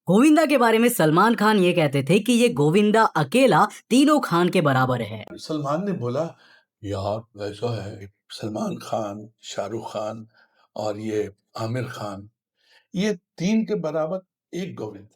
गोविंदा के बारे में सलमान खान ये कहते थे कि ये गोविंदा अकेला तीनों खान के बराबर है। सलमान ने बोला, यार ऐसा है, सलमान खान, शाहरुख खान और ये आमिर खान, ये 3 के बराबर एक गोविंद।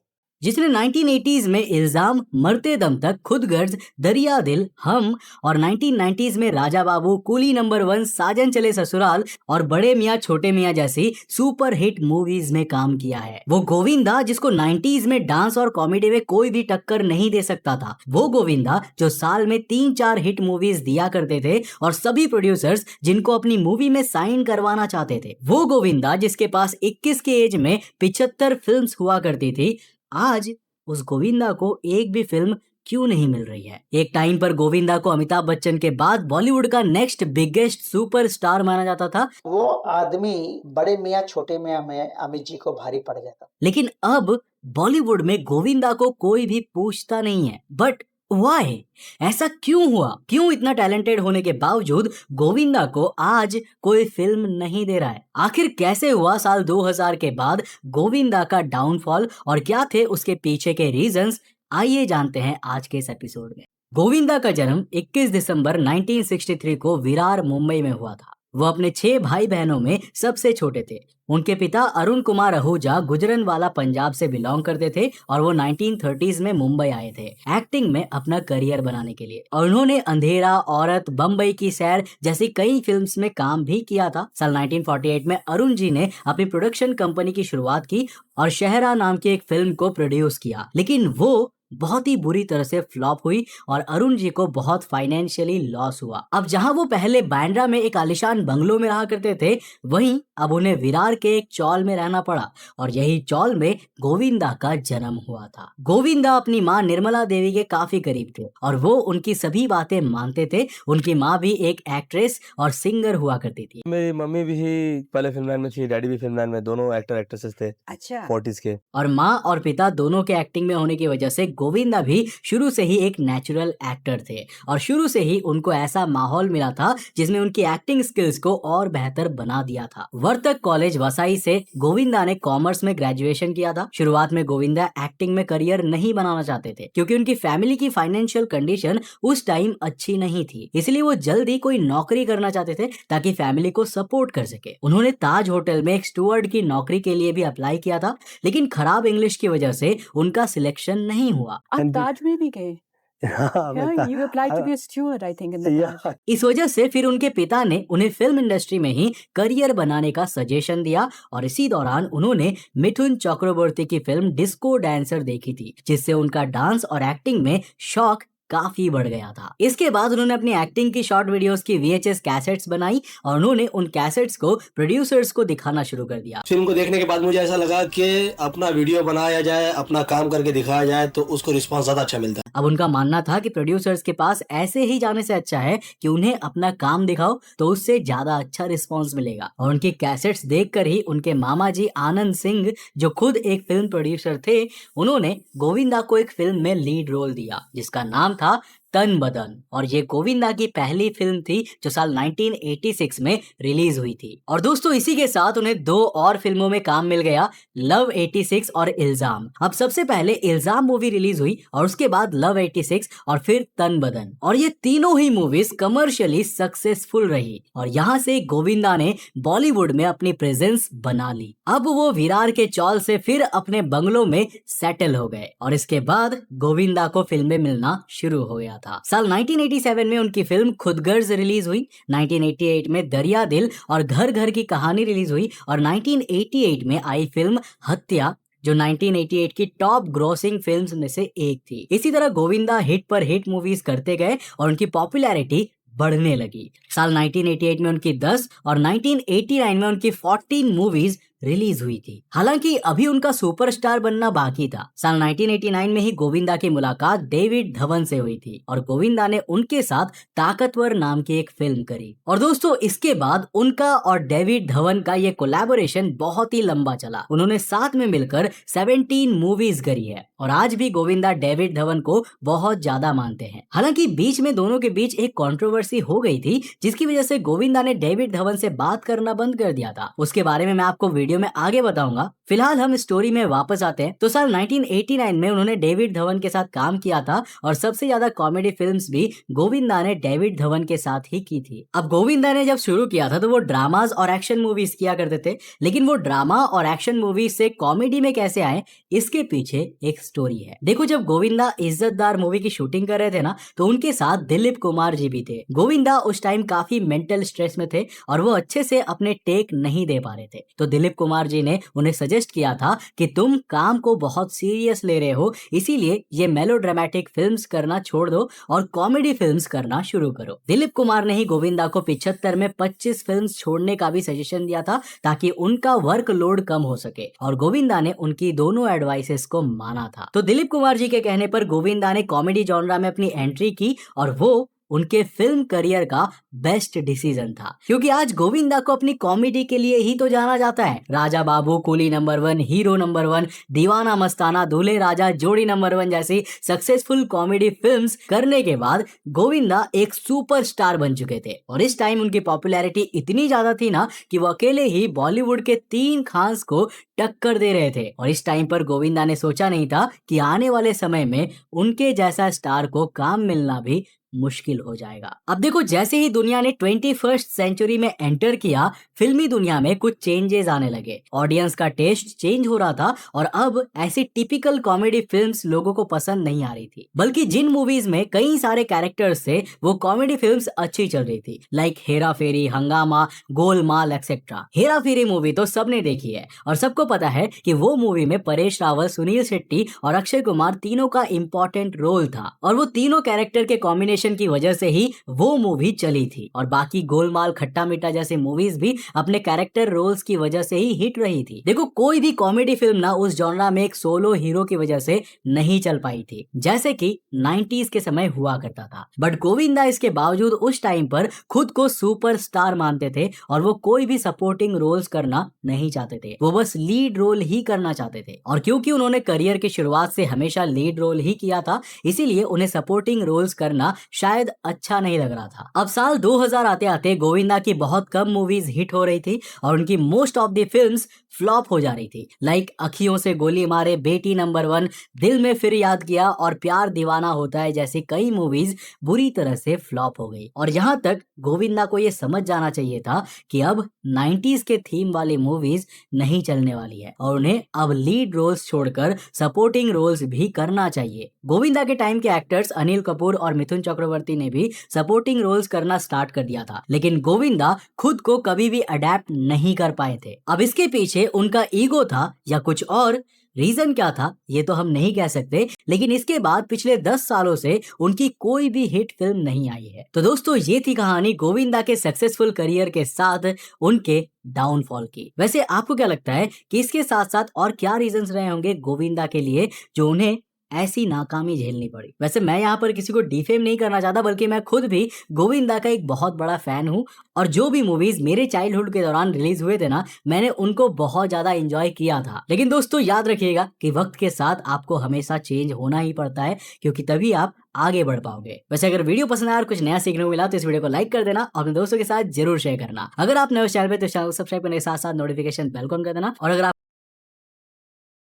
जिसने 1980s में इल्जाम, मरते दम तक, खुद गर्ज, दरिया दिल, हम और 1990s में राजा बाबू, कूली नंबर 1, साजन चले ससुराल और बड़े मियाँ छोटे मियाँ जैसी सुपर हिट मूवीज में काम किया है। वो गोविंदा जिसको 90s में डांस और कॉमेडी में कोई भी टक्कर नहीं दे सकता था। वो गोविंदा जो साल में 3-4 हिट मूवीज दिया करते थे और सभी प्रोड्यूसर्स जिनको अपनी मूवी में साइन करवाना चाहते थे। वो गोविंदा जिसके पास 21 के एज में 75 फिल्म्स हुआ करती थी। आज उस गोविंदा को एक भी फिल्म क्यों नहीं मिल रही है। एक टाइम पर गोविंदा को अमिताभ बच्चन के बाद बॉलीवुड का नेक्स्ट बिगेस्ट सुपरस्टार माना जाता था। वो आदमी बड़े मियाँ छोटे मियाँ में अमित जी को भारी पड़ गया था। लेकिन अब बॉलीवुड में गोविंदा को कोई भी पूछता नहीं है। But why? ऐसा क्यों हुआ? क्यों इतना टैलेंटेड होने के बावजूद गोविंदा को आज कोई फिल्म नहीं दे रहा है? आखिर कैसे हुआ साल 2000 के बाद गोविंदा का डाउनफॉल और क्या थे उसके पीछे के रीजंस? आइए जानते हैं आज के इस एपिसोड में। गोविंदा का जन्म 21 दिसंबर 1963 को विरार, मुंबई में हुआ था। वो अपने 6 भाई बहनों में सबसे छोटे थे। उनके पिता अरुण कुमार आहूजा गुजरनवाला पंजाब से बिलोंग करते थे और वो 1930s में मुंबई आए थे एक्टिंग में अपना करियर बनाने के लिए। और उन्होंने अंधेरा, औरत, बम्बई की सैर जैसी कई फिल्म्स में काम भी किया था। साल 1948 में अरुण जी ने अपनी प्रोडक्शन कंपनी की शुरुआत की और शहरा नाम की एक फिल्म को प्रोड्यूस किया, लेकिन वो बहुत ही बुरी तरह से फ्लॉप हुई और अरुण जी को बहुत फाइनेंशियली लॉस हुआ। अब जहां वो पहले बांद्रा में एक आलिशान बंगलो में रहा करते थे, वहीं अब उन्हें विरार के एक चौल में रहना पड़ा और यही चौल में गोविंदा का जन्म हुआ था। गोविंदा अपनी माँ निर्मला देवी के काफी करीब थे और वो उनकी सभी बातें मानते थे। उनकी माँ भी एक एक्ट्रेस और सिंगर हुआ करती थी। मेरी मम्मी भी पहले फिल्म में थी, डैडी भी फिल्म में, दोनों एक्टर एक्ट्रेसेस थे। अच्छा। 40s के। और माँ और पिता दोनों के एक्टिंग में होने की वजह से गोविंदा भी शुरू से ही एक नेचुरल एक्टर थे और शुरू से ही उनको ऐसा माहौल मिला था जिसने उनकी एक्टिंग स्किल्स को और बेहतर बना दिया था। वर्तक कॉलेज वसाई से गोविंदा ने कॉमर्स में ग्रेजुएशन किया था। शुरुआत में गोविंदा एक्टिंग में करियर नहीं बनाना चाहते थे क्योंकि उनकी फैमिली की फाइनेंशियल कंडीशन उस टाइम अच्छी नहीं थी, इसलिए वो जल्दी कोई नौकरी करना चाहते थे ताकि फैमिली को सपोर्ट कर सके। उन्होंने ताज होटल में एक स्टूवर्ड की नौकरी के लिए भी अप्लाई किया था, लेकिन खराब इंग्लिश की वजह से उनका सिलेक्शन नहीं हुआ। आप ताज में भी गए? You applied to be a steward, I think, in the Taj. इस वजह से फिर उनके पिता ने उन्हें फिल्म इंडस्ट्री में ही करियर बनाने का सजेशन दिया और इसी दौरान उन्होंने मिथुन चक्रवर्ती की फिल्म डिस्को डांसर देखी थी, जिससे उनका डांस और एक्टिंग में शौक काफी बढ़ गया था। इसके बाद उन्होंने अपनी एक्टिंग की शॉर्ट वीडियोस की VHS कैसेट्स बनाई और उन्होंने उन कैसेट्स को प्रोड्यूसर्स को दिखाना शुरू कर दिया। फिल्म को देखने के बाद मुझे ऐसा लगा कि अपना वीडियो बनाया जाए, अपना काम करके दिखाया जाए तो उसको रिस्पांस ज्यादा अच्छा मिलता है। अब उनका मानना था कि प्रोड्यूसर्स के पास ऐसे ही जाने से अच्छा है कि उन्हें अपना काम दिखाओ तो उससे ज्यादा अच्छा रिस्पांस मिलेगा। और उनकी कैसेट्स देखकर ही उनके मामा जी आनंद सिंह, जो खुद एक फिल्म प्रोड्यूसर थे, उन्होंने गोविंदा को एक फिल्म में लीड रोल दिया जिसका नाम था तन बदन। और ये गोविंदा की पहली फिल्म थी जो साल 1986 में रिलीज हुई थी। और दोस्तों इसी के साथ उन्हें 2 और फिल्मों में काम मिल गया, लव 86 और इल्जाम। अब सबसे पहले इल्जाम मूवी रिलीज हुई और उसके बाद लव 86 और फिर तन बदन, और ये तीनों ही मूवीज कमर्शियली सक्सेसफुल रही और यहाँ से गोविंदा ने बॉलीवुड में अपनी प्रेजेंस बना ली। अब वो विरार के चौल से फिर अपने बंगलों में सेटल हो गए और इसके बाद गोविंदा को फिल्में मिलना शुरू हो गया था। साल 1987 में उनकी फिल्म खुदगर्ज रिलीज हुई, 1988 में दरिया दिल और घर घर की कहानी रिलीज हुई और 1988 में आई फिल्म हत्या, जो 1988 की टॉप ग्रॉसिंग फिल्म्स में से एक थी। इसी तरह गोविंदा हिट पर हिट मूवीज करते गए और उनकी पॉपुलैरिटी बढ़ने लगी। साल 1988 में उनकी 10 और 1989 में उनकी 14 मूवीज रिलीज हुई थी। हालांकि अभी उनका सुपरस्टार बनना बाकी था। साल 1989 में ही गोविंदा की मुलाकात डेविड धवन से हुई थी और गोविंदा ने उनके साथ ताकतवर नाम की एक फिल्म करी। और दोस्तों इसके बाद उनका और डेविड धवन का ये कोलैबोरेशन बहुत ही लंबा चला। उन्होंने साथ में मिलकर 17 मूवीज करी है और आज भी गोविंदा डेविड धवन को बहुत ज्यादा मानते हैं। हालांकि बीच में दोनों के बीच एक कंट्रोवर्सी हो गई थी, जिसकी वजह से गोविंदा ने डेविड धवन से बात करना बंद कर दिया था। उसके बारे में मैं आपको वीडियो में आगे बताऊंगा। फिलहाल हम स्टोरी में वापस आते हैं। तो साल 1989 में उन्होंने डेविड धवन के साथ काम किया था और सबसे ज्यादा कॉमेडी फिल्म्स भी गोविंदा ने डेविड धवन के साथ ही की थी। अब गोविंदा ने जब शुरू किया था तो वो ड्रामाज और एक्शन मूवीज किया करते थे, लेकिन वो ड्रामा और एक्शन मूवीज से कॉमेडी में कैसे आए, इसके पीछे एक स्टोरी है। देखो, जब गोविंदा इज्जतदार मूवी की शूटिंग कर रहे थे ना, तो उनके साथ दिलीप कुमार जी भी थे। गोविंदा उस टाइम काफी मेंटल स्ट्रेस में थे और वो अच्छे से अपने टेक नहीं दे पा रहे थे। तो दिलीप कुमार जी ने उन्हें सजेस्ट किया था कि तुम काम को बहुत सीरियस ले रहे हो, इसीलिए ये मेलोड्रामेटिक फिल्म्स करना छोड़ दो और कॉमेडी फिल्म्स करना शुरू करो। दिलीप कुमार ने ही गोविंदा को 75 में 25 फिल्म्स छोड़ने का भी सजेशन दिया था, ताकि उनका वर्कलोड कम हो सके, और गोविंदा ने उनकी दोनों एडवाइसेस को माना था। तो दिलीप कुमार जी के कहने पर गोविंदा ने कॉमेडी जॉनरा में अपनी एंट्री की और वो उनके फिल्म करियर का बेस्ट डिसीजन था, क्योंकि आज गोविंदा को अपनी कॉमेडी के लिए ही तो जाना जाता है। Raja Babu, coolie number 1, hero number 1, दीवाना मस्ताना, दूल्हे राजा, जोड़ी नंबर 1 जैसी सक्सेसफुल कॉमेडी फिल्म्स करने के बाद गोविंदा एक सुपरस्टार बन चुके थे। और इस टाइम उनकी पॉपुलैरिटी इतनी ज्यादा थी ना कि वो अकेले ही बॉलीवुड के 3 खान्स को टक्कर दे रहे थे। और इस टाइम पर गोविंदा ने सोचा नहीं था कि आने वाले समय में उनके जैसा स्टार को काम मिलना भी मुश्किल हो जाएगा। अब देखो, जैसे ही दुनिया ने 21वीं सेंचुरी में एंटर किया, फिल्मी दुनिया में कुछ चेंजेस आने लगे। ऑडियंस का टेस्ट चेंज हो रहा था और अब ऐसी टिपिकल कॉमेडी फिल्म्स लोगों को पसंद नहीं आ रही थी, बल्कि जिन मूवीज में कई सारे कैरेक्टर्स थे वो कॉमेडी फिल्म्स अच्छी चल रही थी, लाइक हेरा फेरी, हंगामा, गोलमाल एक्सेट्रा। हेरा फेरी मूवी तो सबने देखी है और सबको पता है कि वो मूवी में परेश रावल, सुनील शेट्टी और अक्षय कुमार तीनों का इंपॉर्टेंट रोल था, और वो तीनों कैरेक्टर के कॉम्बिनेशन की वजह से ही वो मूवी चली थी। और बाकी गोलमाल, खट्टा मीठा जैसे मूवीज भी अपने कैरेक्टर रोल्स की वजह से ही हिट रही थी। देखो, कोई भी कॉमेडी फिल्म ना उस जॉनरा में एक सोलो हीरो की वजह से नहीं चल पाई थी, जैसे कि 90s के समय हुआ करता था। बट गोविंदा इसके बावजूद उस टाइम पर खुद को सुपरस्टार मानते थे और वो कोई भी सपोर्टिंग रोल्स करना नहीं चाहते थे, वो बस लीड रोल ही करना चाहते थे। और क्योंकि उन्होंने करियर की शुरुआत से हमेशा लीड रोल ही किया था, इसीलिए उन्हें सपोर्टिंग रोल्स करना शायद अच्छा नहीं लग रहा था। अब साल 2000 आते आते गोविंदा की बहुत कम मूवीज हिट हो रही थी और उनकी most of the films flop हो जा रही थी, लाइक अखियों से गोली मारे, बेटी नंबर 1, दिल में फिर याद किया और प्यार दीवाना होता है जैसी कई मूवीज बुरी तरह से फ्लॉप हो गई। और यहाँ तक गोविंदा को ये समझ जाना चाहिए था कि अब 90s के थीम वाली मूवीज नहीं चलने वाली है और उन्हें अब लीड रोल्स छोड़कर सपोर्टिंग रोल्स भी करना चाहिए। गोविंदा के टाइम के एक्टर्स अनिल कपूर और मिथुन चक्रवर्ती ने भी सपोर्टिंग रोल्स करना स्टार्ट कर दिया था, लेकिन गोविंदा खुद को कभी भी अडेप्ट नहीं कर पाए थे। अब इसके पीछे उनका ईगो था या कुछ और रीजन क्या था ये तो हम नहीं कह सकते, लेकिन इसके बाद पिछले 10 सालों से उनकी कोई भी हिट फिल्म नहीं आई है। तो दोस्तों, ये थी कहानी गोविंदा के सक्सेसफुल करियर के साथ उनके डाउनफॉल की। वैसे आपको क्या लगता है कि इसके साथ साथ और क्या रीजंस रहे होंगे गोविंदा के लिए जो उन्हें ऐसी नाकामी झेलनी पड़ी? वैसे मैं यहाँ पर किसी को डिफेम नहीं करना चाहता, बल्कि मैं खुद भी गोविंदा का एक बहुत बड़ा फैन हूँ और जो भी मूवीज मेरे चाइल्डहुड के दौरान रिलीज हुए थे ना, मैंने उनको बहुत ज्यादा एंजॉय किया था। लेकिन दोस्तों, याद रखिएगा कि वक्त के साथ आपको हमेशा चेंज होना ही पड़ता है, क्योंकि तभी आप आगे बढ़ पाओगे। वैसे अगर वीडियो पसंद आया और कुछ नया सीखने को मिला तो इस वीडियो को लाइक कर देना और अपने दोस्तों के साथ जरूर शेयर करना। अगर आप नए चैनल पे तो चैनल को सब्सक्राइब करने के साथ साथ नोटिफिकेशन बेल को ऑन कर देना। और अगर आप